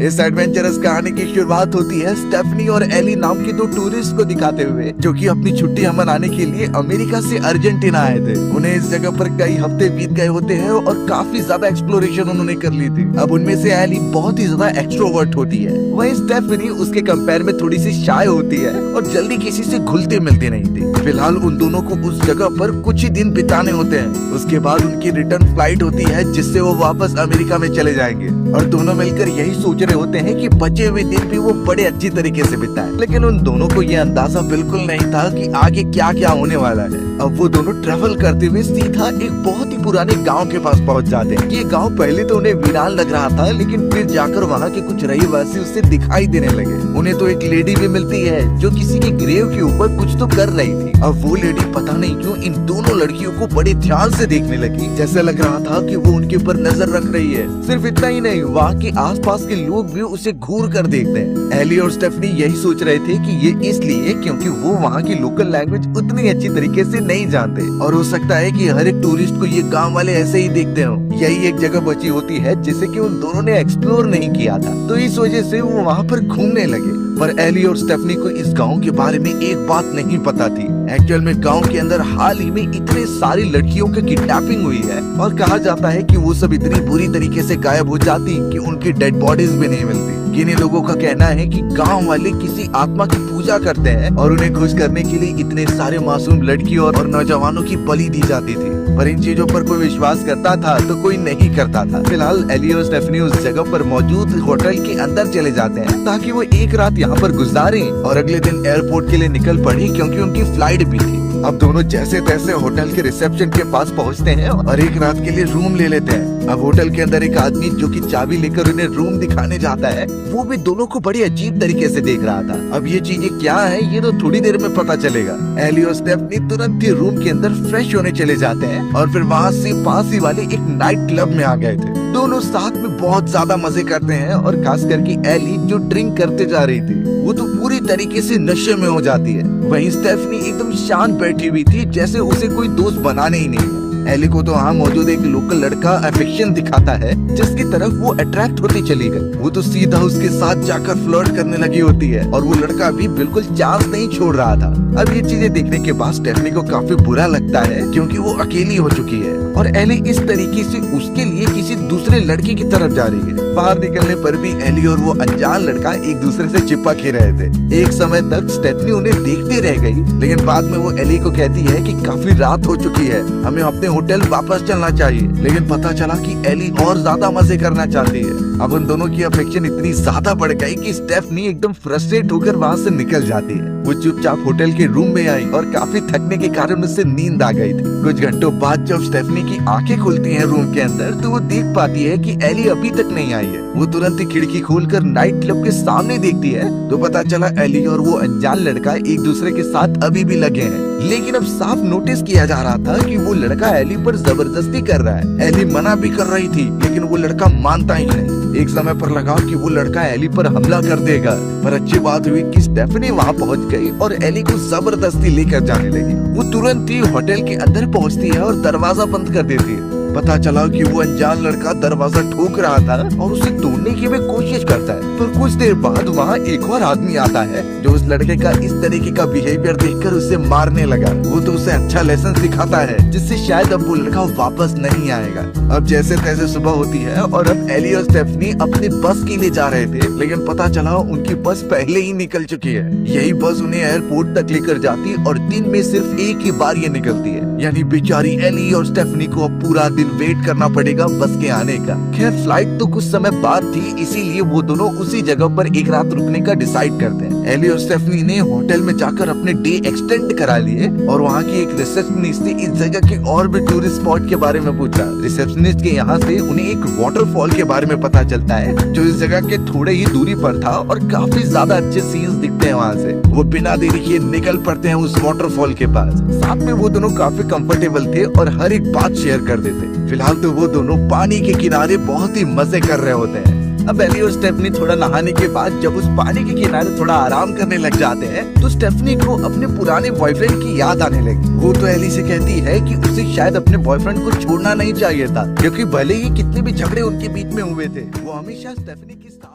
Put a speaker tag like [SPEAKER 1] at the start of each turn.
[SPEAKER 1] इस एडवेंचरस कहानी की शुरुआत होती है स्टेफनी और एली नाम की दो टूरिस्ट को दिखाते हुए, जो कि अपनी छुट्टियां मनाने के लिए अमेरिका से अर्जेंटीना आए थे। उन्हें इस जगह पर कई हफ्ते बीत गए होते हैं और काफी ज्यादा एक्सप्लोरेशन उन्होंने कर ली थी। अब उनमें से एली बहुत ही ज्यादा एक्सट्रोवर्ट होती है, वहीं स्टेफनी उसके कंपेयर में थोड़ी सी शाय होती है और जल्दी किसी से घुलते मिलते नहीं थी। फिलहाल उन दोनों को उस जगह पर कुछ ही दिन बिताने होते हैं। उसके बाद उनकी रिटर्न फ्लाइट होती है, जिससे वो वापस अमेरिका में चले जाएंगे और दोनों मिलकर यही सोच रहे होते हैं कि बचे हुए दिन भी वो बड़े अच्छी तरीके से बिताएं। लेकिन उन दोनों को ये अंदाजा बिल्कुल नहीं था कि आगे क्या क्या होने वाला है। अब वो दोनों ट्रेवल करते हुए सीधा एक बहुत ही पुराने गांव के पास पहुंच जाते हैं। ये गांव पहले तो उन्हें वीरान लग रहा था, लेकिन फिर जाकर वहाँ के कुछ रहीवासी उससे दिखाई देने लगे। उन्हें तो एक लेडी भी मिलती है जो किसी के ग्रेव के ऊपर कुछ तो कर रही थी। अब वो लेडी पता नहीं क्यों इन दोनों लड़कियों को बड़े ध्यान से देखने लगी, जैसे लग रहा था कि वो उनके ऊपर नजर रख रही है। सिर्फ इतना ही नहीं, वहाँ के आसपास के लोग भी उसे घूर कर देखते हैं। एली और स्टेफनी यही सोच रहे थे कि ये इसलिए क्योंकि वो वहाँ की लोकल लैंग्वेज उतनी अच्छी तरीके से नहीं जानते और हो सकता है कि हर एक टूरिस्ट को ये गांव वाले ऐसे ही देखते हो। यही एक जगह बची होती है जिसे कि उन दोनों ने एक्सप्लोर नहीं किया था, तो इस वजह से वो वहाँ पर घूमने लगे। पर एली और स्टेफनी को इस गांव के बारे में एक बात नहीं पता थी। एक्चुअल में गांव के अंदर हाल ही में इतने सारी लड़कियों की किडनैपिंग हुई है और कहा जाता है कि वो सब इतनी बुरी तरीके से गायब हो जाती कि उनकी डेड बॉडीज भी नहीं मिलती। किन्हीं लोगों का कहना है कि गांव वाले किसी आत्मा की पूजा करते हैं और उन्हें खुश करने के लिए इतने सारे मासूम लड़कियों और नौजवानों की बलि दी जाती थी। पर इन चीजों पर कोई विश्वास करता था तो कोई नहीं करता था। फिलहाल एली और स्टेफनी उस जगह पर मौजूद होटल के अंदर चले जाते हैं ताकि वो एक रात यहाँ पर गुजारें और अगले दिन एयरपोर्ट के लिए निकल पड़े, क्योंकि उनकी फ्लाइट भी थी। अब दोनों जैसे तैसे होटल के रिसेप्शन के पास पहुँचते हैं और एक रात के लिए रूम ले लेते हैं। अब होटल के अंदर एक आदमी जो कि चाबी लेकर उन्हें रूम दिखाने जाता है, वो भी दोनों को बड़ी अजीब तरीके से देख रहा था। अब ये चीजें क्या है ये तो थोड़ी देर में पता चलेगा। एली और स्टेफनी तुरंत ही रूम के अंदर फ्रेश होने चले जाते हैं और फिर वहाँ से पास ही वाले एक नाइट क्लब में आ गए थे। दोनों साथ में बहुत ज्यादा मजे करते हैं और खास करके एली जो ड्रिंक करते जा रही थी वो तो पूरी तरीके से नशे में हो जाती है। वहीं स्टेफनी एकदम शांत बैठी हुई थी, जैसे उसे कोई दोस्त बनाने ही नहीं है। एली को तो वहाँ मौजूद एक लोकल लड़का अफेक्शन दिखाता है, जिसकी तरफ वो अट्रैक्ट होती चली गई। वो तो सीधा उसके साथ जाकर फ्लर्ट करने लगी होती है और वो लड़का भी बिल्कुल चांस नहीं छोड़ रहा था। अब ये चीजें देखने के बाद स्टेफनी को काफी बुरा लगता है, क्योंकि वो अकेली हो चुकी है और एली इस तरीके से उसके लिए किसी दूसरे लड़के की तरफ जा रही है। बाहर निकलने पर भी एली और वो अनजान लड़का एक दूसरे से चिपक ही रहे थे। एक समय तक स्टेफनी उन्हें देखते रह गई, लेकिन बाद में वो एली को कहती है कि काफी रात हो चुकी है, हमें अपने होटल वापस चलना चाहिए। लेकिन पता चला कि एली और ज्यादा मजे करना चाहती है। अब उन दोनों की अफेक्शन इतनी ज्यादा बढ़ गई कि स्टेफनी एकदम फ्रस्ट्रेट होकर वहाँ से निकल जाती है। वो चुपचाप होटल के रूम में आई और काफी थकने के कारण उससे नींद आ गई थी। कुछ घंटों बाद जब स्टेफनी की आंखें खुलती हैं रूम के अंदर, तो वो देख पाती है कि एली अभी तक नहीं आई है। वो तुरंत ही खिड़की खोलकर नाइट क्लब के सामने देखती है, तो पता चला एली और वो अनजान लड़का एक दूसरे के साथ अभी भी लगे हैं। लेकिन अब साफ नोटिस किया जा रहा था कि वो लड़का एली पर जबरदस्ती कर रहा है। एली मना भी कर रही थी, लेकिन वो लड़का मानता ही नहीं। एक समय पर लगा कि वो लड़का एली पर हमला कर देगा, पर अच्छी बात हुई कि स्टेफनी वहाँ पहुँच गई और एली को जबरदस्ती लेकर जाने लगी। वो तुरंत ही होटल के अंदर पहुँचती है और दरवाजा बंद कर देती है। पता चला कि वो अनजान लड़का दरवाजा ठोक रहा था और उसे तोड़ने की भी कोशिश करता है। पर कुछ देर बाद वहाँ एक और आदमी आता है जो उस लड़के का इस तरीके का बिहेवियर देखकर उसे मारने लगा। वो तो उसे अच्छा लेसन सिखाता है, जिससे शायद अब वो लड़का वापस नहीं आएगा। अब जैसे तैसे सुबह होती है और अब एली और स्टेफनी अपने बस के लिए जा रहे थे, लेकिन पता चला उनकी बस पहले ही निकल चुकी है। यही बस उन्हें एयरपोर्ट तक लेकर जाती और दिन में सिर्फ एक ही बार ये निकलती है। यानी बेचारी एली और स्टेफनी को अब पूरा दिन वेट करना पड़ेगा बस के आने का। खैर फ्लाइट तो कुछ समय बाद थी, इसीलिए वो दोनों उसी जगह पर एक रात रुकने का डिसाइड करते हैं। एली और स्टेफनी ने होटल में जाकर अपने डे एक्सटेंड करा लिए और वहाँ की एक रिसेप्शनिस्ट से इस जगह के और भी टूरिस्ट स्पॉट के बारे में पूछा। रिसेप्शनिस्ट के यहाँ से उन्हें एक वाटरफॉल के बारे में पता चलता है, जो इस जगह के थोड़े ही दूरी पर था और काफी ज्यादा अच्छे सीन्स दिखते हैं वहाँ से। वो बिना देरी किए निकल पड़ते हैं उस वाटरफॉल के पास। साथ में वो दोनों काफी कंफर्टेबल थे और हर एक बात शेयर कर देते। फिलहाल तो वो दोनों पानी के किनारे बहुत ही मजे कर रहे होते हैं। अब एली और स्टेफनी थोड़ा नहाने के बाद जब उस पानी के किनारे थोड़ा आराम करने लग जाते हैं, तो स्टेफनी को अपने पुराने बॉयफ्रेंड की याद आने लगी। वो तो एली से कहती है कि उसे शायद अपने बॉयफ्रेंड को छोड़ना नहीं चाहिए था, क्योंकि भले ही कितने भी झगड़े उनके बीच में हुए थे, वो हमेशा स्टेफनी के साथ